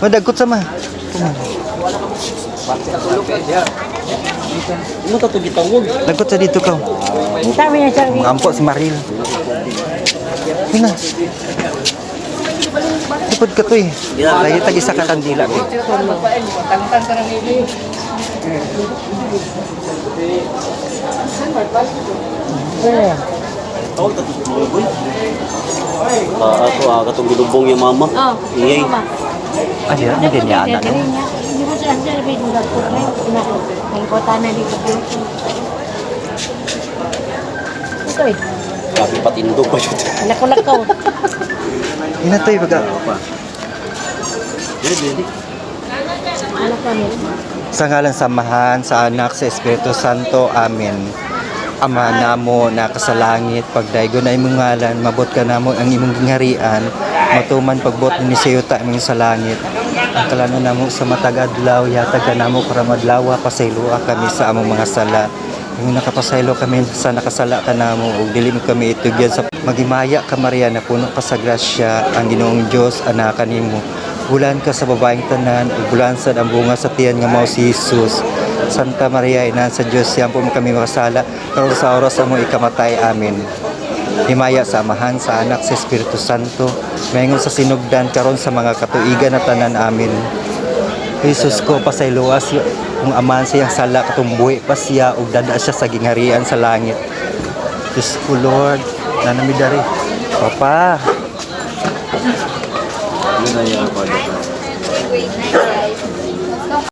Madagkot sama. Ano ka ito gitawag? Dagkot sa dito ka. Minta mo yan, sir. Mga ampo si Maril. Yun na. Lipod ka to eh. Lagi tag-isa ka kandila. Eh. Tawag ito tuluboy. Ako itong bilubong yung mama. Oh, Iyay. mama. Ah, di na. Hindi niya anak. Hindi mo siya sabi ng doktor na yun. Ang kota na dito. Ito eh. Sabi patindog pa siya. Lako-lakaw. Yun na to eh. Baga. Hindi. Ano pa niya? Sa ngalan samahan, sa anak, sa Espiritu Santo. Amen. Ama namo nakasalangit, pagdaygo na imong ngalan, mabot ka namo ang imong gingharian, matuman pagbot ni sayuta imong sa langit. Ang kalanon namo sa matag adlaw, yatag ka namo para madlawa, pasayloa kami sa among mga sala. Yung nakapasaylo kami sa nakasala ka namo, ug dili mo kami itugyan sa magimaya ka Maria na puno ka sa grasya, ang Ginoong Dios anak kanimo. Bulan ka sa babaeng tanan, ug bulan sad ang bunga sa tiyan nga mao si Jesus. Santa Maria, Ina sa Diyos, yan po kami makasala, karon sa oras sa mo ikamatay. Amen. Himaya sa Amahan, sa Anak, sa Espiritu Santo, mayngon sa sinugdan, karon sa mga katuigan na tanan. Amen. Jesus ko, pasayluas kung amahan siyang sala, katumbuhi pa siya, ug dada siya sa gingharian sa langit. Diyos ko, Lord, nanamidari. Papa. Ano na yan?